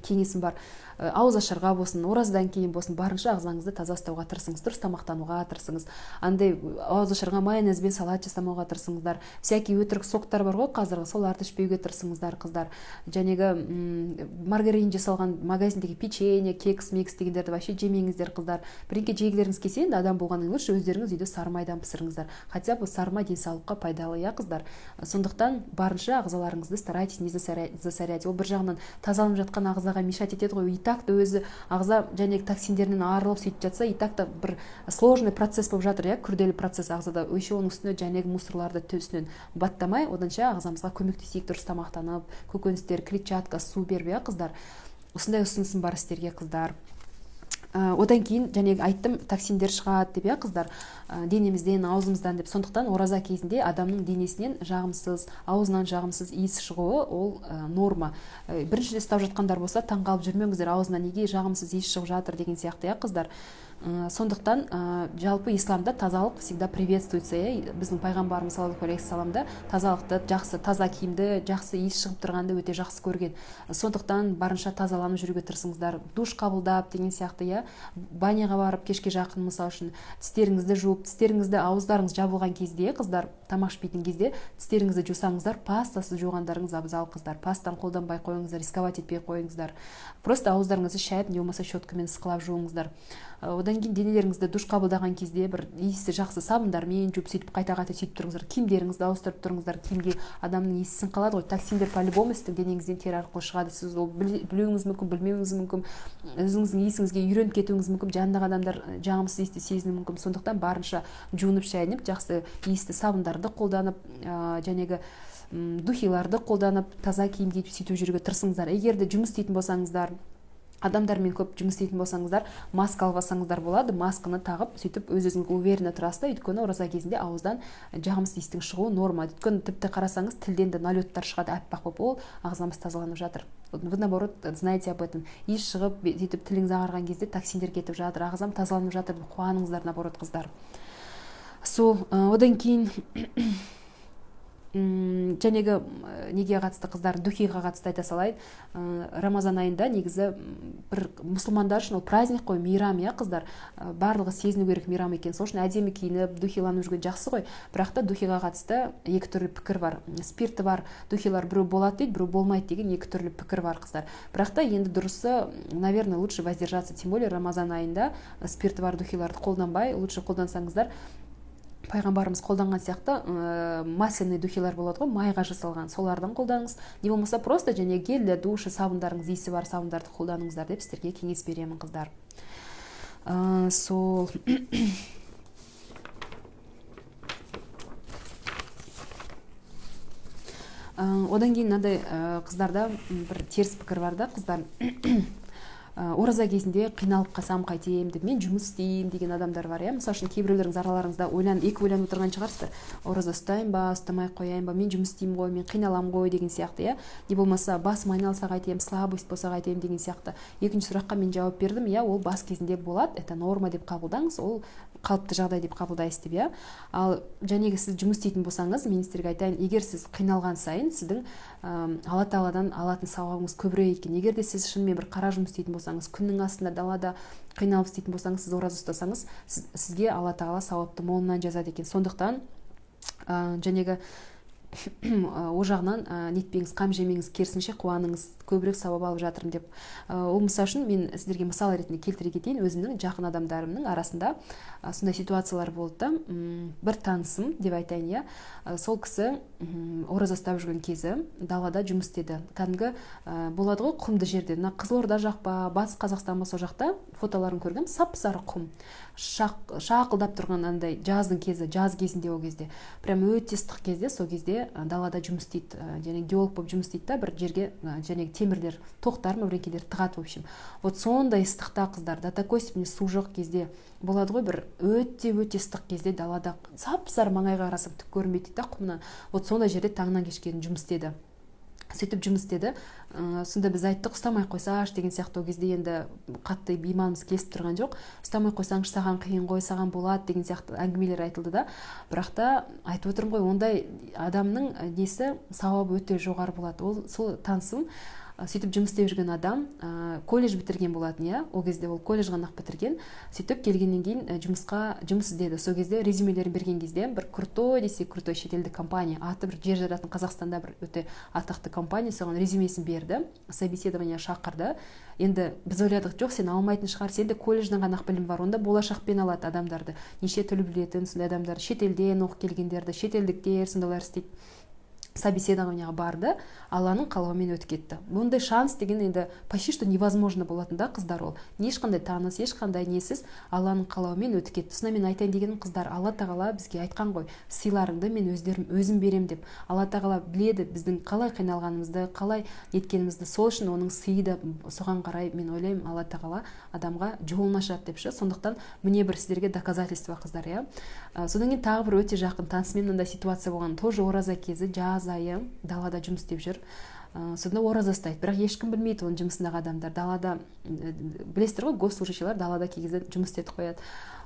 кеңесім бар. Ауыз ашарға болсын, оразадан кейін болсын, барынша ағзаңызды таза ұстауға тырысыңыз, дұрыс тамақтануға тырысыңыз. Андай ауыз ашарға майонезбен салат жасамауға тырысыңыздар. Всякий өтірік соктар бар ғой қазіргі, соларды ішпеуге тырысыңыздар, қыздар. Жәнегі маргарин жасалған магазиндегі печенье, кекс, мекс дегендерді вообще жемеңіздер, қыздар. Бірінке жегілеріңіз келсе, енді адам болғаннан лучше өздеріңіз үйде сары майдан пісіріңіздер. Хотя бұл сары май денсаулыққа пайдалы, иә, қыздар. Сондықтан барынша ағзаларыңызды старайтесь не засорять. Ол бір жағынан тазаланып жатқан ағзаға мешать етеді ғой. И так та өзі ағза және токсиндерінен арылып сөйтіп жатса, и так та бір сложный процесс болып жатыр, иә, күрделі процесс ағзада. Еще оның үстіне жәнегі мусорларды төсінен баттамай, оданша ағзамызға көмектесейік, дұрыс тамақтанып, көкөністер, клетчатка, су беріп, иә, қыздар. Осындай ұсынысым бар сіздерге, қыздар. Одан кейін жәнегі айттым, токсиндер шығады деп, иә, қыздар, денемізден, аузымыздан деп. Сондықтан ораза кезінде адамның денесінен жағымсыз, аузынан жағымсыз иіс шығуы ол норма. Біріншіде ұстап жатқандар болса, таңғалып жүрмеңіздер, аузынан неге жағымсыз иіс шығып жатыр деген сияқты, иә, қыздар. Сондықтан жалпы исламда тазалық всегда приветствуется, біздің пайғамбарымыз саллаллаху алейхи вассаламда тазалықты, жақсы таза киімді, жақсы иіс шығып тұрғанды өте жақсы көрген. Сондықтан барынша тазаланып жүруге тырысыңыздар. Душ қабылдап деген сияқты, иә, баняға барып кешке жақын, мысалы үшін тістеріңізді жуып, тістеріңізді, ауыздарыңыз жабылған кезде, қыздар, тамақ ішпейтін кезде тістеріңізді жусаңыздар, пастасыз жуғандарыңыз абзал, қыздар. Пастаны қолданбай қойыңыздар, рисковать етпей қойыңыздар. Просто ауыздарыңызды шайып, не болмаса щеткамен ысқылап жуыңыздар. Одан кейін денелеріңізді душ қабылдаған кезде бір иісі жақсы сабындармен жуып сөйтіп қайта-қайта сөйтіп тұрыңыздар. Киімдеріңізді ауыстырып тұрыңыздар. Киімге адамның иісі сіңіп қалады ғой. Токсиндер по-любому сіздің денеңізден тері арқылы шығады. Сіз ол білуіңіз мүмкін, білмеуіңіз мүмкін, өзіңіздің иісіңізге үйреніп кетуіңіз мүмкін, жанындағы адамдар жағымсыз иісті сезінуі мүмкін. Сондықтан барынша жуынып шайынып, жақсы иісті сабындарды қолданып, жәнегі духиларды қолданып, таза киім киіп сөйтіп жүруге тырысыңыздар. Егер де жұмыс істейтін болсаңыздар, адамдармен көп жұмыс істейтін болсаңыздар, маска алып алсаңыздар болады. Масканы тағып, сөйтіп өз-өзіңізге уверенно тұрасыз, өйткені ораза кезінде ауыздан жағымсыз иістің шығуы норма. Өйткені тіпті қарасаңыз, тілден де налеттер шығады, аппақ болып, ол ағзамыз тазаланып жатыр. Вы наоборот знаете об этом. Иіс шығып, сөйтіп тіліңіз ағарған кезде токсиндер кетіп жатыр, ағзам тазаланып жатыр, қуаныңыздар, наоборот, қыздар. Сол, одан кейін жәнегі неге қатысты, қыздар, духиға қатысты айта салайын. Рамазан айында негізі бір мұсылмандар үшін ол праздник қой, мейрам, иә, қыздар. Барлығы сезіну керек мейрам екен. Сол үшін әдемі киініп, духиланып жүрген жақсы ғой. Бірақ та духиға қатысты екі түрлі пікір бар. Спирті бар духилар біреу болады дейді, біреу болмайды деген екі түрлі пікір бар, қыздар. Бірақ та енді дұрысы, наверное, лучше воздержаться. Тем более Рамазан айында спирті бар духиларды қолданбай, лучше қолдансаңыздар. Пайғамбарымыз қолданған сияқты масляный духилар болады ғой, майға жасалған, солардан қолданыңыз. Не болмаса просто және гель для душа сабындарыңыз, иісі бар сабындарды қолданыңыздар деп сіздерге кеңес беремін, қыздар. Сол одан кейін мынандай қыздарда бір теріс пікір бар да, қыздар. Ораза кезінде қиналып қалсам қайтем деп, мен жұмыс істеймін деген адамдар бар, иә. Мысалы үшін кейбіреулеріңіз араларыңызда екі ойланып отырған шығарсыздар. Ораза ұстайын ба, ұстамай қояйын ба, мен жұмыс істеймін ғой, мен қиналам ғой деген сияқты, иә. Не болмаса басым айналса қайтем, слабость болса қайтем деген сияқты. Екінші сұраққа мен жауап бердім, иә, ол бас кезінде болады, это норма деп қабылдаңыз, ол қалыпты жағдай деп қабылдайсыз деп, иә. Ал жәнегі сіз жұмыс істейтін болсаңыз, мен сіздерге айтайын, егер сіз қиналған сайын сіздің Алла тағаладан алатын сауабыңыз көбірек екен. Егер де сіз шынымен бір қара жұмыс істейтін болсаңыз, күннің астында далада қиналып істейтін болсаңыз, сіз ораза ұстасаңыз, сізге Алла тағала сауапты молынан жазады екен. Сондықтан жәнегі о жағынан нетпеңіз, қам жемеңіз, керісінше қуаныңыз, көбірек сауап алып жатырмын деп. Ол мысал үшін мен сіздерге мысал ретінде келтіре кетейін. Өзімнің жақын адамдарымның арасында сондай ситуациялар болды да, бір танысым деп айтайын, иә. Сол кісі ораза ұстап жүрген кезі далада жұмыс істеді. Кәдімгі болады ғой, құмды жерде. Қызылорда жақ па, Батыс Қазақстан ба, сол жақта фотоларын көргем, сап-сары құм. Шақылдап тұрған андай жаздың кезі, жаз кезінде, ол кезде прям өте ыстық кезде, сол кезде далада жұмыс істейді, және геолог болып жұмыс істейді да, бір жерге және темірлер, тоқтар ма бірдеңелер тығады, в общем. Вот сондай ыстықта, қыздар, до такой степени су жоқ кезде болады ғой, бір өте ыстық кезде далада сап-сары, маңайға қарасам түк көрінбейді да құмнан. Вот сондай жерде таңнан кешке дейін жұмыс істеді. Сөйтіп жұмыс істеді. Сонда біз айттық, ұстамай қойсаш деген сияқты. Ол кезде енді қатты иманымыз келісіп тұрған жоқ. Ұстамай қойсаңыз саған қиын ғой, саған болады деген сияқты әңгімелер айтылды да. Бірақ та айтып отырмын ғой, ондай адамның несі, сауабы өте жоғары болады. Ол сол танысым сөйтіп жұмыс істеп жүрген адам колледж бітірген болатын, иә, ол кезде ол колледж ғана бітірген. Сөйтіп келгеннен кейін жұмыс іздеді. Сол кезде резюмелерін берген кезде бір крутой десе крутой шетелдік компания, аты бір жер жаратын Қазақстанда бір өте атақты компания соған резюмесін берді, собеседование шақырды. Енді біз ойладық, жоқ, сен алмайтын шығар, сенде колледждің ғана білім бар, онда болашақпен алады адамдарды, неше тіл білетін сондай адамдар, шетелден оқып келгендерді, шетелдіктер сондайлар істейді. Собеседованияға барды, Алланың қалауымен өтіп кетті. Бұндай шанс деген енді почти что невозможно болатын да, қыздар, ол ешқандай таныс, ешқандай несіз Алланың қалауымен өтіп кетті. Соны мен айтайын дегенім, қыздар, Алла тағала бізге айтқан ғой, сыйларыңды мен өзім берем деп. Алла тағала біледі біздің қалай қиналғанымызды, қалай неткенімізді, сол үшін оның сыйы да соған қарай, мен ойлаймын, Алла тағала адамға жолын ашады деп ше. Сондықтан міне бір сіздерге доказательство, қыздар, иә. Содан кейін тағы бір өте жақын танысымен мынандай ситуация болған, тоже ораза кезі, жаз айы, далада жұмыс істеп жүр. Сонда ораза ұстайды, бірақ ешкім білмейді оның жұмысындағы адамдар. Далада, білесіздер ғой, госслужащийлар далада кей кезде жұмыс істетіп қояды.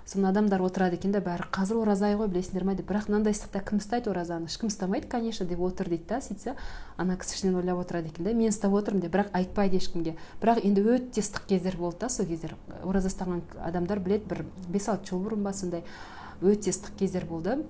Сонда адамдар отырады екен, бәрі қазір ораза айы ғой, білесіңдер ме деп, бірақ мынандай ыстықта кім ұстайды оразаны? Ешкім ұстамайды, конечно, деп отыр дейді да. Сөйтсе ана кісі ішінен ойлап отырады екен, мен ұстап отырмын деп, бірақ айтпайды ешкімге. Бірақ енді өте ыстық кездер болды да, сол кездер. Ораза ұстаған адамдар біледі, бір 5-6 жыл бұрын ба сондай өте ыстық кездер болды.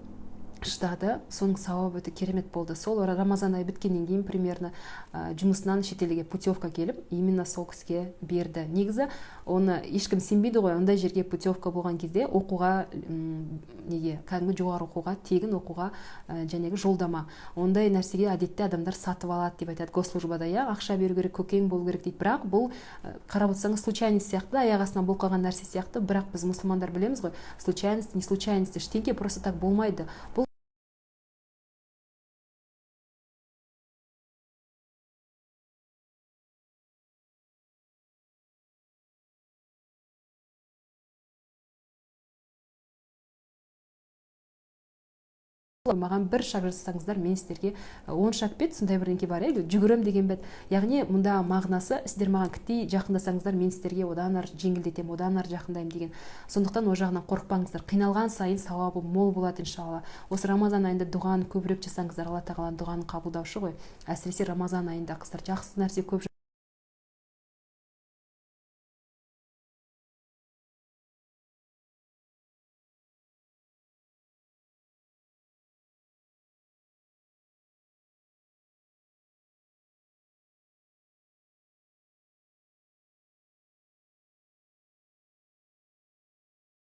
Шыдады, соның сауабы өте керемет болды. Сол Рамазан айы біткеннен кейін примерно жұмысынан шетелге путевка келіп, именно сол кісіге берді. Негізі оны ешкім сенбейді ғой, ондай жерге путевка болған кезде оқуға, кәдімгі жоғары оқуға, тегін оқуға жәнегі жолдама. Ондай нәрсеге әдетте адамдар сатып алады деп айтады госслужбада, иә, ақша беру керек, көкең болу керек дейді. Бірақ бұл қарап отырсаңыз случайность сияқты, аяқ астынан болып қалған нәрсе сияқты, бірақ біз мұсылмандар білеміз ғой, случайность, не случайность, ештеңе просто так болмайды. Бұл маған бір шаг жасасаңыздар, мен сіздерге 10 шаг бет, сондай бірдеңке бар, жүгірем деген бет. Яғни мұнда мағынасы, сіздер маған кіттей жақындасаңыздар, мен сіздерге одан ары жеңілдетем, одан ары жақындаймын деген. Сондықтан ол жағынан қорықпаңыздар. Қиналған сайын сауабы мол болады иншалла. Осы Рамазан айында дұғаны көбірек жасаңыздар, Алла тағала дұғаны қабылдаушы ғой. Әсіресе Рамазан айында қыздар жақсы нәрсе көп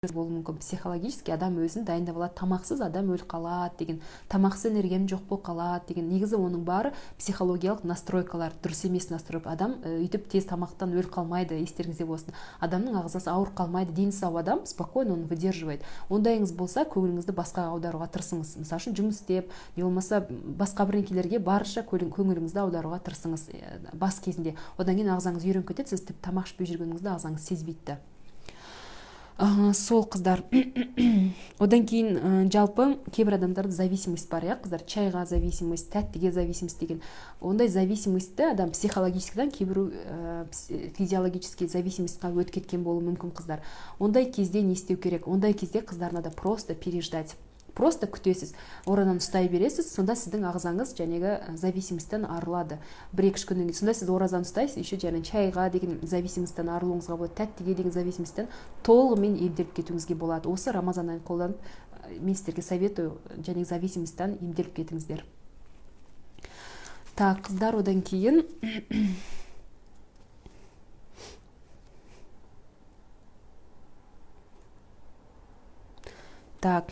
болуы мүмкін. Психологически адам өзін дайындап алады, тамақсыз адам өліп қалады деген, тамақсыз энергиям жоқ болып қалады деген. Негізі оның бары психологиялық настройкалар, дұрыс емес настройка. Адам үйтіп тез тамақтан өліп қалмайды, естеріңізде болсын. Адамның ағзасы ауырып қалмайды, дені сау адам спокойно оны выдерживает. Ондайыңыз болса, көңіліңізді басқаға аударуға тырысыңыз. Мысалы үшін жұмыс істеп, не болмаса басқа бірнекелерге барынша көңіліңізді аударуға тырысыңыз бас кезінде. Одан кейін ағзаңыз үйреніп кетеді, сіз тамақ ішпей жүргеніңізді ағзаңыз сезбейді. Сол қыздар. Одан кейін жалпы кейбір адамдарда зависимость бар, иә, қыздар, чайға зависимость, тәттіге зависимость деген. Ондай зависимостьті адам психологическийдан кейбір физиологический зависимостьқа өтіп кеткен болуы мүмкін, қыздар. Ондай кезде не істеу керек? Ондай кезде қыздар надо просто переждать. Просто күтесіз, оразаны ұстай бересіз, сонда сіздің ағзаңыз жәнегі зависимостьтен арылады. Бір-екі күннен кейін сонда сіз оразаны ұстайсыз, еще және чайға деген зависимостьтен арылуыңызға болады, тәттіге деген зависимостьтен толығымен емделіп кетуіңізге болады. Осы Рамазан айын қолданып, мен сіздерге советую, және зависимостьтен емделіп кетіңіздер. Так, қыздар, одан кейін так,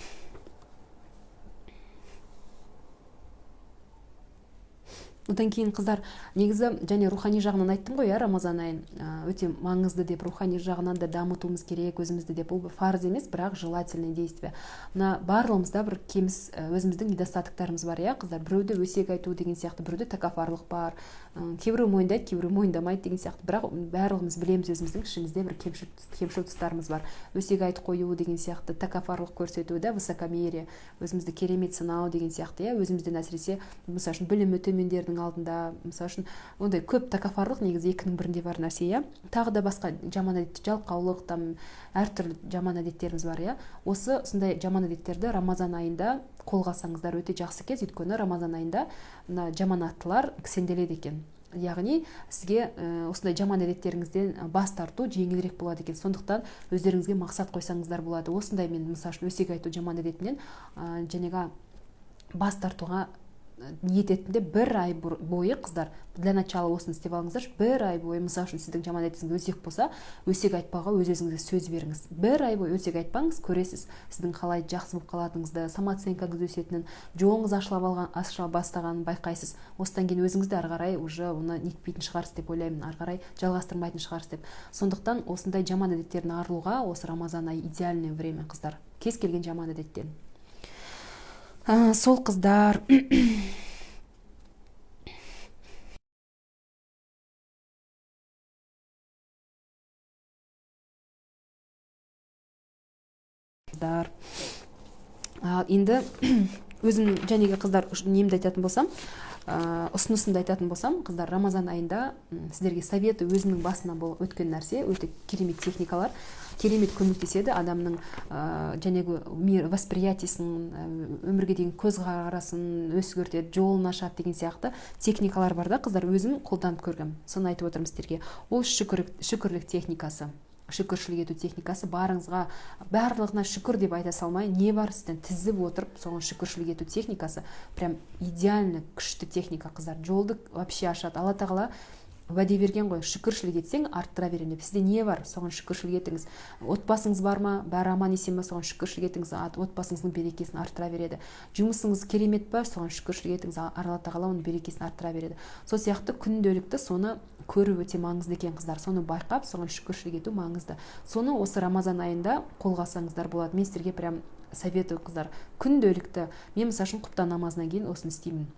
одан кейін қыздар, негізі және рухани жағынан айттым ғой, Рамазан айын өте маңызды деп, рухани жағынан да дамытуымыз керек өзімізді деп. Бұл фарз емес, бірақ желательное действие. Мына барлығымызда бір кеміс өзіміздің недостатықтарымыз бар, қыздар. Біреуде өсек айту деген сияқты, біреуде тәкаппарлық бар, кейбіреу мойындайды, кейбіреу мойындамайды деген сияқты. Бірақ барлығымыз білеміз өзіміздің ішімізде бір кемшіл тұстарымыз бар. Өсек айтып қою деген сияқты, тәкаппарлық көрсету, высокомерие, өзімізді керемет санау деген сияқты, өзімізден әсіресе мысалы үшін білімі төмендердің алдында, мысалы үшін ондай көп тәкаппарлық негізі екінің бірінде бар нәрсе, тағы да басқа жаман әдет, жалқаулық, әртүрлі жаман әдеттеріміз бар, осы сондай жаман әдеттерді Рамазан айында қолға алсаңыздар өте жақсы кез, өйткені Рамазан айында жаман аттылар кісенделеді екен. яғни сізге осындай жаман әдеттеріңізден бас тарту жеңілірек болады екен. Сондықтан өздеріңізге мақсат қойсаңыздар болады. Осындай мен мысалы үшін өсек айту жаман әдетінен жәнеға бас тартуға ниет етінде бір ай бойы қыздар, для начала осыны істеп алыңыздар. Бір ай бойы, мысалы үшін сіздің жаман әдетіңіз өсек болса, өсек айтпауға өз-өзіңізге сөз беріңіз. Бір ай бойы өсек айтпаңыз, көресіз сіздің қалай жақсы болып қалатыныңызды, самооценкаңыз өсетінін, жолыңыз ашыла бастағанын байқайсыз. Осыдан кейін өзіңізді ары қарай уже оны нетпейтін шығарсыз деп ойлаймын, ары қарай жалғастырмайтын шығарсыз деп. Сондықтан осындай жаман әдеттерден арылуға осы Рамазан айы идеальное время, қыздар. Кез келген жаман әдеттен. Сол қыздар. Енді өзім жәнеге қыздар немді айтатын болсам, ұсынысымды айтатын болсам, қыздар, Рамазан айында сіздерге советі өзімнің басына өткен нәрсе, өте керемет техникалар, керемет көмектеседі адамның жәнегі мир восприятиесін, өмірге деген көзқарасын өзгертеді, жолын ашады деген сияқты техникалар бар да, қыздар, өзім қолданып көргем. Соны айтып отырмын сіздерге. Ол шүкірлік техникасы. Шүкіршілік ету техникасы. Барыңызға барлығына шүкір деп айта салмай, не бар сізден тізіп отырып, соған шүкіршілік ету техникасы прям идеально күшті техника, қыздар. Жолды вообще ашады. Алла тағала уәде берген ғой, шүкіршілік етсең арттыра беремін деп. Сізде не бар, соған шүкіршілік етіңіз. Отбасыңыз бар ма, бәрі аман есен ба, соған шүкіршілік етіңіз. Отбасыңыздың берекесін арттыра береді. Жұмысыңыз керемет па, соған шүкіршілік етіңіз. Алла тағала оның берекесін арттыра береді. Сол сияқты күнделікті соны көру өте маңызды екен, қыздар. Соны байқап, соған шүкіршілік ету маңызды. Соны осы Рамазан айында қолға алсаңыздар болады. Мен сіздерге прям советую, қыздар. Күнделікті, мен мысалы үшін құптан намазынан кейін осыны істеймін.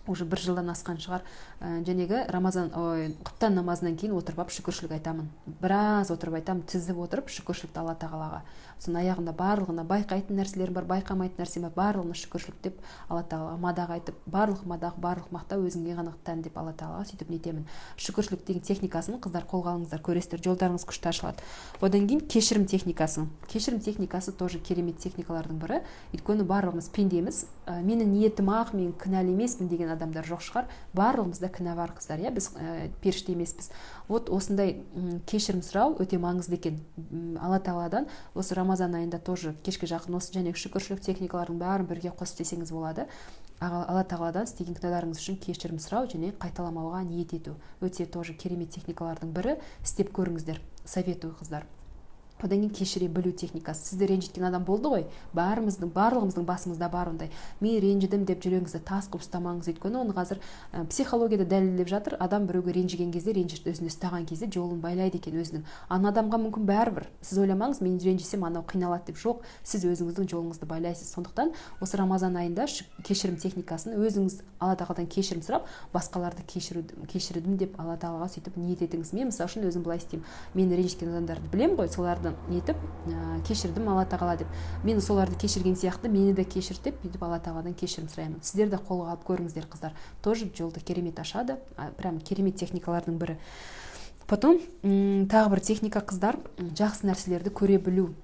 Уже бір жылдан асқан шығар. Жәнегі құптан намазынан кейін отырып алып шүкіршілік айтамын. Біраз отырып айтамын, тізіп отырып шүкіршілікті Алла тағалаға. Соның аяғында барлығына байқайтын нәрселер бар, байқамайтын нәрсе бар, барлығына шүкіршілік деп Алла тағалаға мадақ айтып, барлық мадақ, барлық мақтау өзіңе ғана тән деп Алла тағалаға сөйтіп нетемін. Шүкіршілік деген техникасын қыздар қолға алыңыздар, көресіздер, жолдарыңыз күшті ашылады. Одан кейін кешірім техникасы. Кешірім техникасы тоже керемет техникалардың бірі. Өйткені барлығымыз пендеміз. Менің ниетім ақ, мен кінәлі емеспін деген адамдар жоқ шығар. Барлығымызда кінә бар, қыздар, иә, біз періште емеспіз. Вот осындай кешірім сұрау өте маңызды екен. Алла тағаладан осы Рамазан айында тоже кешке жақын осы және шүкіршілік техникалардың бәрін бірге қосып істесеңіз болады. Алла тағаладан істеген күнәларыңыз үшін кешірім сұрау және қайталамауға ниет ету өте тоже керемет техникалардың бірі. Істеп көріңіздер, советую, қыздар. Одан кейін кешіре білу техникасы. Сізді ренжіткен адам болды ғой, барлығымыздың басымызда бар ондай. Мен ренжідім деп жүрегіңізді тас қылып ұстамаңыз. Өйткені оны қазір психологияда дәлелдеп жатыр. Адам біреуге ренжіген кезде, ренжішті өзіне ұстаған кезде жолын байлайды екен өзінің. Ана адамға мүмкін бәрібір. Сіз ойламаңыз, мен ренжісем анау қиналады деп. Жоқ, сіз өзіңіздің жолыңызды байлайсыз. Сондықтан осы Рамазан айында кешірім техникасын өзіңіз Алла тағаладан кешірім сұрап, басқаларды кешірдім деп Алла тағалаға сөйтіп ниет етіңіз. Мен мысалы үшін өзім былай істеймін. Мен ренжіткен адамдарды білемін ғой, соларды нетіп кешірдім Алла тағала деп. Мен соларды кешірген сияқты мені де кешір деп бүйтіп Алла тағаладан кешірім сұраймын. Сіздер де қолға алып көріңіздер, қыздар. Тоже жолды керемет ашады. Прям керемет техникалардың бірі. Потом тағы бір техника, қыздар, жақсы нәрселерді көре білу.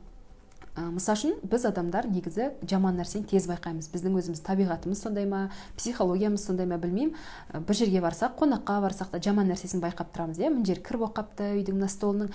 Мысал үшін біз адамдар негізі жаман нәрсені тез байқаймыз. Біздің өзіміз табиғатымыз сондай ма, психологиямыз сондай ма білмеймін. Бір жерге барсақ, қонаққа барсақ та жаман нәрсесін байқап тұрамыз, иә. Мына жер кір болып қапты, үйдің мына столының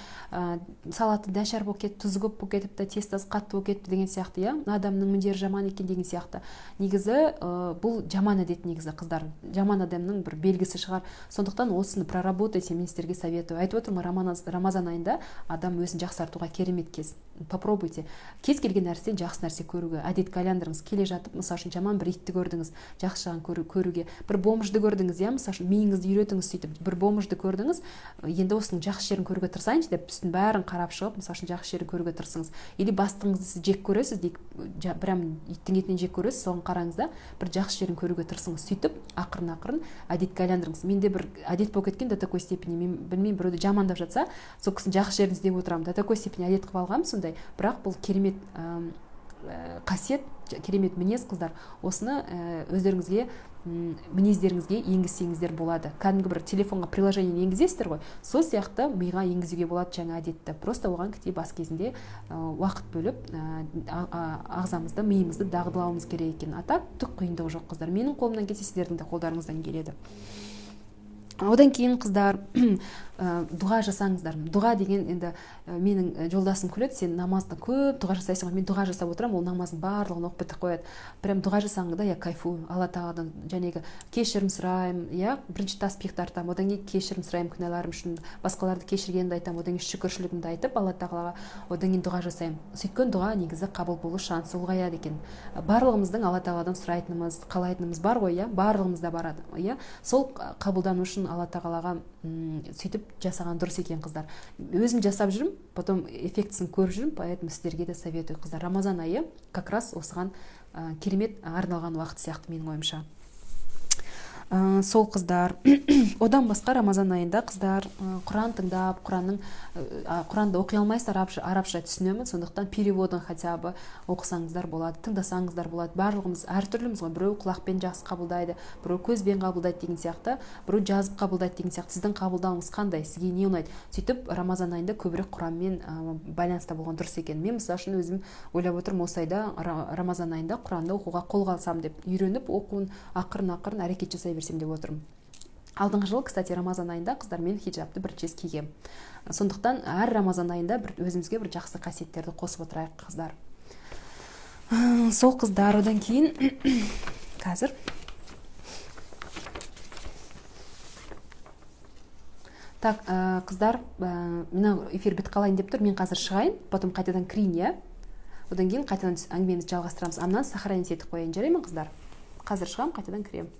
салаты дәшар болып кетті, тұзы көп болып кетіпті, тестасы қатты болып кетті деген сияқты, иә. Адамның мына жері жаман екен деген сияқты. Негізі бұл жаман әдет, негізі, қыздар. Жаман адамның бір белгісі шығар. Сондықтан осыны проработайте, мен сіздерге советую. Айтып отырмын, Рамазан айында адам өзін жақсартуға керемет кез. Попробуйте. Кез келген нәрседен жақсы нәрсе көруге, әдетке айландырыңыз. Келе жатып, мысалы үшін жаман бір итті көрдіңіз, жақсы жағын көруге, бір бомжды көрдіңіз, иә, мысалы үшін миыңызды үйретіңіз, сөйтіп бір бомжды көрдіңіз, енді осының жақсы жерін көруге тырысайыншы деп, үстін бәрін қарап шығып, мысалы үшін жақсы жерін көруге тырысыңыз. Или бастығыңызды сіз жек көресіз, прям иттің етінен жек көресіз, соған қараңыз да, бір жақсы жерін көруге тырысыңыз. Сөйтіп ақырын әдетке айландырыңыз. Менде бір әдет болып кеткен до такой степени, мен білмеймін, біреуді жамандап жатса, сол кісінің жақсы жерін іздеп отырамын. До такой степени әдет қылып алғам сондай. Бірақ бұл керемет қасиет, керемет мінез, қыздар. Осыны өздеріңізге, мінездеріңізге енгізсеңіздер болады. Кәдімгі бір телефонға приложение енгізесіздер ғой, сол сияқты миға енгізуге болады жаңа әдетті. Просто оған бас кезінде уақыт бөліп ағзамызды, миымызды дағдылауымыз керек екен. Атап түк қиындығы жоқ, қыздар. Менің қолымнан келсе, сіздердің де қолдарыңыздан келеді. Одан кейін қыздар дұға жасаңыздар. Дұға деген енді менің жолдасым күледі, сен намазда көп дұға жасайсың ғой. Мен дұға жасап отырамын, ол намаздың барлығын оқып бітіп қояды. Прям дұға жасағанда я кайфую. Алла тағаладан жәнегі кешірім сұраймын, иә, бірінші таспих тартамын, одан кейін кешірім сұраймын күнәларым үшін, басқаларды кешіргенімді айтамын, одан кейін шүкіршілігімді айтып Алла тағалаға, одан кейін дұға жасаймын. Сөйткен дұға негізі қабыл болу шансы ұлғаяды екен. Барлығымыздың Алла тағаладан сұрайтынымыз, қалайтынымыз бар ғой, иә, барлығымызда барады, иә. Сол қабылдану үшін Алла тағалаға сөйтіп жасаған дұрыс екен қыздар. Өзім жасап жүрмін, потом эффектісін көріп жүрмін, поэтому сіздерге де советую қыздар. Рамазан айы как раз осыған керемет арналған уақыт сияқты менің ойымша. Сол қыздар. Одан басқа Рамазан айында қыздар Құран тыңдап, Құранды оқи алмайсыздар, арабша түсінемін, сондықтан переводын хотя бы оқысаңыздар болады, тыңдасаңыздар болады. Барлығымыз әртүрліміз ғой, біреу құлақпен жақсы қабылдайды, біреу көзбен қабылдайды деген сияқты, біреу жазып қабылдайды деген сияқты. Сіздің қабылдауыңыз қандай, сізге не ұнайды? Сөйтіп Рамазан айында көбірек Құранмен байланыста болған дұрыс екен. Мен мысалы үшін өзім ойлап отырмын, осы айда Рамазан айында Құранды оқуға қолға алсам деп, үйреніп оқуын ақырын әрекет жасай берсем деп отырмын. Алдыңғы жылы, кстати, Рамазан айында қыздар мен хиджабты бірінші рет кигем. Сондықтан әр Рамазан айында өзімізге бір жақсы қасиеттерді қосып отырайық қыздар. Сол қыздар. Одан кейін қазір так, қыздар, мына эфир бітіп қалайын деп тұр, мен қазір шығайын, потом қайтадан кірейін, иә. Одан кейін қайтадан әңгімемізді жалғастырамыз. Амнан сохранить етіп қояйын, жарай ма қыздар? Қазір шығам, қайтадан кірем.